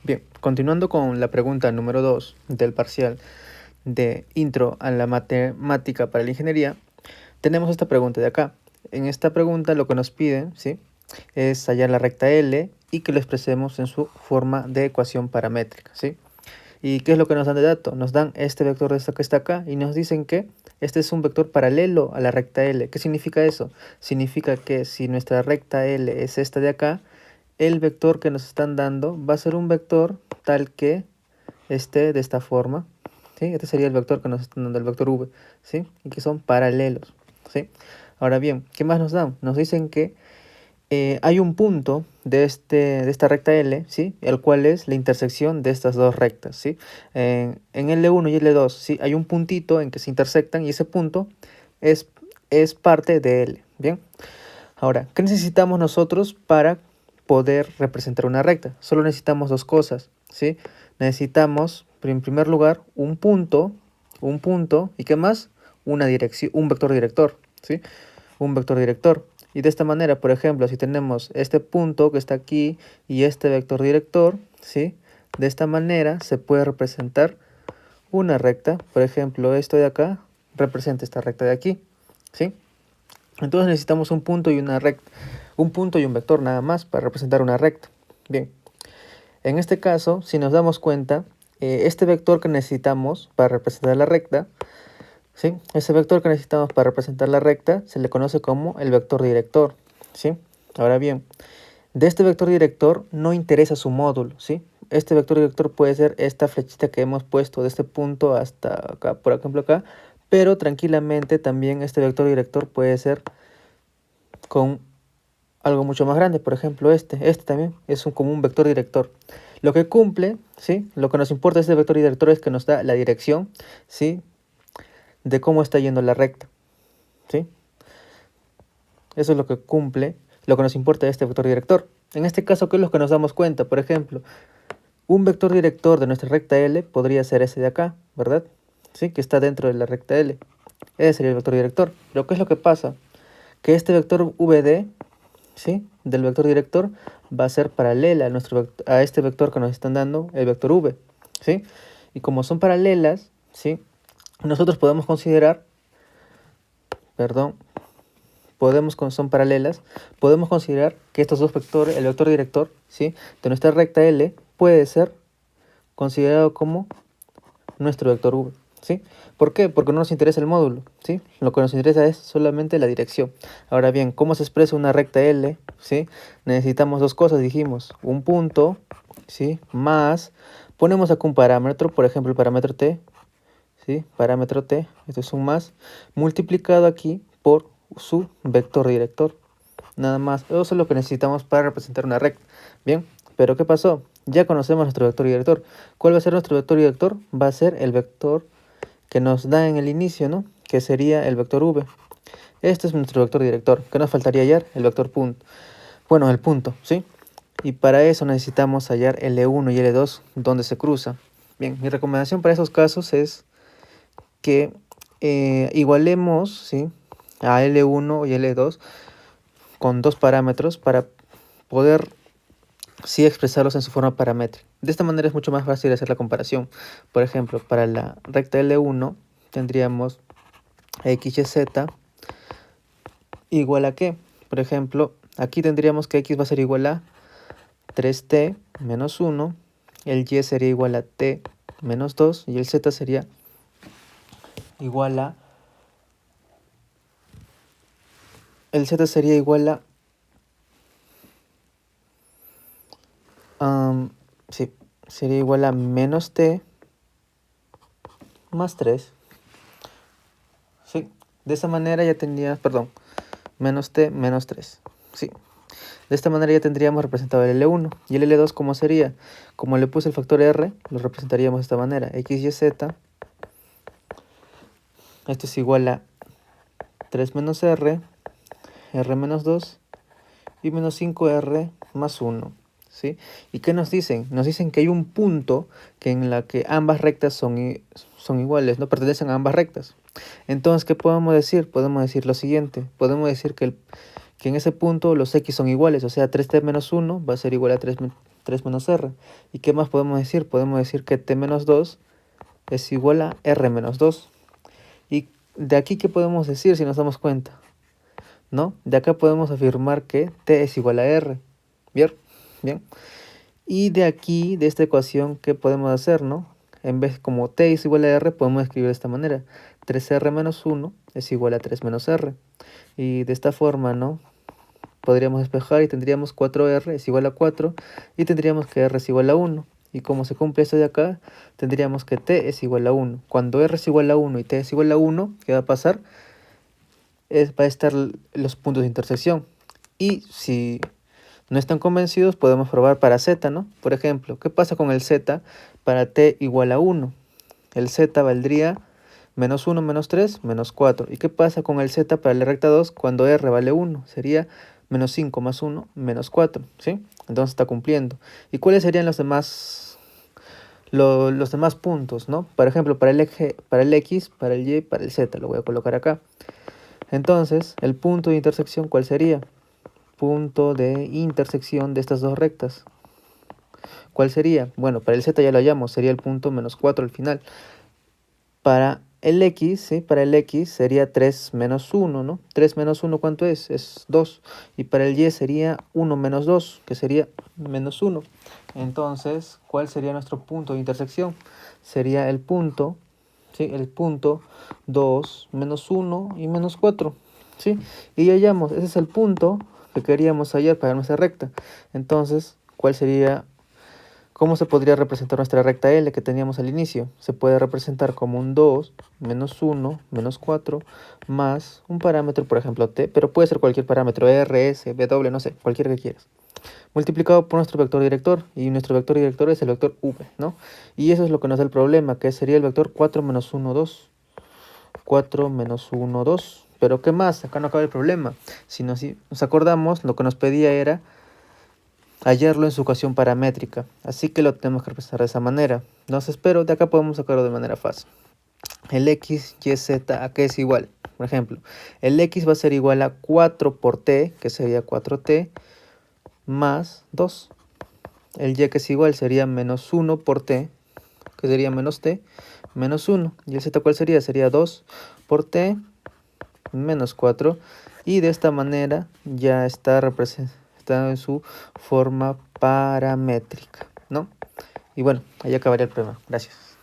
Bien, continuando con la pregunta número 2 del parcial de Intro a la Matemática para la Ingeniería, tenemos esta pregunta de acá. En esta pregunta lo que nos piden, ¿sí?, es hallar la recta L y que lo expresemos en su forma de ecuación paramétrica, ¿sí? ¿Y qué es lo que nos dan de dato? Nos dan este vector de esto que está acá y nos dicen que este es un vector paralelo a la recta L. ¿Qué significa eso? Significa que si nuestra recta L es esta de acá, el vector que nos están dando va a ser un vector tal que esté de esta forma, ¿sí? Este sería el vector que nos están dando, el vector v, ¿sí? Y que son paralelos, ¿sí? Ahora bien, ¿qué más nos dan? Nos dicen que hay un punto de esta recta L, ¿sí?, el cual es la intersección de estas dos rectas, ¿sí? En L1 y L2, ¿sí?, hay un puntito en que se intersectan y ese punto es parte de L, ¿bien? Ahora, ¿qué necesitamos nosotros para poder representar una recta? Solo necesitamos dos cosas, ¿sí? Necesitamos, en primer lugar, un punto, ¿y qué más? Una dirección, un vector director, ¿sí? Un vector director. Y de esta manera, por ejemplo, si tenemos este punto que está aquí y este vector director, ¿sí?, de esta manera se puede representar una recta. Por ejemplo, esto de acá representa esta recta de aquí, ¿sí? Entonces necesitamos un punto y una recta, un punto y un vector nada más para representar una recta. Bien, en este caso, si nos damos cuenta, este vector que necesitamos para representar la recta, ¿sí?, ese vector que necesitamos para representar la recta se le conoce como el vector director, ¿sí? Ahora bien, de este vector director no interesa su módulo, ¿sí? Este vector director puede ser esta flechita que hemos puesto de este punto hasta acá, por ejemplo acá, pero tranquilamente también este vector director puede ser con algo mucho más grande, por ejemplo este también es como un vector director. Lo que cumple, ¿sí?, lo que nos importa de este vector director es que nos da la dirección, ¿sí?, de cómo está yendo la recta, ¿sí? Eso es lo que cumple, lo que nos importa de este vector director. En este caso, ¿qué es lo que nos damos cuenta? Por ejemplo, un vector director de nuestra recta L podría ser ese de acá, ¿verdad? Sí, que está dentro de la recta L. Ese sería el vector director. Pero ¿qué es lo que pasa? Que este vector VD, ¿sí?, del vector director va a ser paralela a este vector que nos están dando, el vector V, ¿sí? Y como son paralelas, ¿sí?, nosotros podemos considerar, son paralelas, podemos considerar que estos dos vectores, el vector director, ¿sí?, de nuestra recta L puede ser considerado como nuestro vector v, ¿sí? ¿Por qué? Porque no nos interesa el módulo, ¿sí? Lo que nos interesa es solamente la dirección. Ahora bien, ¿cómo se expresa una recta L? ¿Sí? Necesitamos dos cosas, dijimos, un punto, ¿sí?, más, ponemos acá un parámetro, por ejemplo el parámetro t, ¿sí?, parámetro t, esto es un más, multiplicado aquí por su vector director. Nada más, eso es lo que necesitamos para representar una recta. Bien, pero ¿qué pasó? Ya conocemos nuestro vector director. ¿Cuál va a ser nuestro vector director? Va a ser el vector que nos da en el inicio, ¿no?, que sería el vector v. Este es nuestro vector director. ¿Qué nos faltaría hallar? El vector punto. Bueno, el punto, ¿sí? Y para eso necesitamos hallar L1 y L2 donde se cruza. Bien, mi recomendación para esos casos es que igualemos, ¿sí?, a L1 y L2 con dos parámetros para poder, sí, expresarlos en su forma paramétrica. De esta manera es mucho más fácil hacer la comparación. Por ejemplo, para la recta L1 tendríamos x y z igual a ¿qué? Por ejemplo, aquí tendríamos que x va a ser igual a 3t menos 1, el y sería igual a t menos 2 y el z sería igual a... el z sería igual a... sí, sería igual a menos t más 3. Sí, de esa manera ya tendríamos, perdón, menos t menos 3. Sí, de esta manera ya tendríamos representado el L1. Y el L2, ¿cómo sería? Como le puse el factor R, lo representaríamos de esta manera. X y z, esto es igual a 3 menos r, r menos 2 y menos 5r más 1. ¿Sí? ¿Y qué nos dicen? Nos dicen que hay un punto que en la que ambas rectas son iguales, no pertenecen a ambas rectas. Entonces, ¿qué podemos decir? Podemos decir lo siguiente. Podemos decir que en ese punto los x son iguales, o sea, 3t menos 1 va a ser igual a 3 3 menos r. ¿Y qué más podemos decir? Podemos decir que t menos 2 es igual a r menos 2. ¿Y de aquí qué podemos decir si nos damos cuenta? ¿No? De acá podemos afirmar que t es igual a r. ¿Bien? Bien. Y de aquí, de esta ecuación, ¿qué podemos hacer, no? En vez, como t es igual a r, podemos escribir de esta manera. 3r menos 1 es igual a 3 menos r. Y de esta forma, ¿no? Podríamos despejar y tendríamos 4r es igual a 4 y tendríamos que r es igual a 1. Y como se cumple esto de acá, tendríamos que t es igual a 1. Cuando r es igual a 1 y t es igual a 1, ¿qué va a pasar? Va a estar los puntos de intersección. Y si no están convencidos, podemos probar para z, ¿no? Por ejemplo, ¿qué pasa con el z para t igual a 1? El z valdría menos 1 menos 3 menos 4. ¿Y qué pasa con el z para la recta 2 cuando r vale 1? Sería menos 5 más 1 menos 4, ¿sí? Entonces está cumpliendo. ¿Y cuáles serían los demás, los demás puntos, ¿no? Por ejemplo, para el eje, para el x, para el y, para el z. Lo voy a colocar acá. Entonces, el punto de intersección, ¿cuál sería? Punto de intersección de estas dos rectas. ¿Cuál sería? Bueno, para el z ya lo hallamos, sería el punto menos 4 al final. Para el x, ¿sí? Para el x sería 3 menos 1, ¿no? 3 menos 1, ¿cuánto es? Es 2. Y para el y sería 1 menos 2, que sería menos 1. Entonces, ¿cuál sería nuestro punto de intersección? Sería el punto, ¿sí? El punto 2 menos 1 y menos 4, ¿sí? Y hallamos, ese es el punto que queríamos hallar para nuestra recta. Entonces, ¿cuál sería? ¿Cómo se podría representar nuestra recta L que teníamos al inicio? Se puede representar como un 2 menos 1 menos 4 más un parámetro, por ejemplo t, pero puede ser cualquier parámetro, r, s, w, no sé, cualquiera que quieras, multiplicado por nuestro vector director, y nuestro vector director es el vector v, ¿no? Y eso es lo que nos da el problema, que sería el vector 4 menos 1, 2. 4 menos 1, 2. Pero ¿qué más? Acá no acaba el problema. Si nos acordamos, lo que nos pedía era hallarlo en su ecuación paramétrica. Así que lo tenemos que representar de esa manera. Entonces, pero de acá podemos sacarlo de manera fácil. El x, y, z, ¿a qué es igual? Por ejemplo, el x va a ser igual a 4 por t, que sería 4t, más 2. El y que es igual sería menos 1 por t, que sería menos t, menos 1. ¿Y el z cuál sería? Sería 2 por t, menos 4. Y de esta manera ya está representado en su forma paramétrica, ¿no? Y bueno, ahí acabaría el problema. Gracias.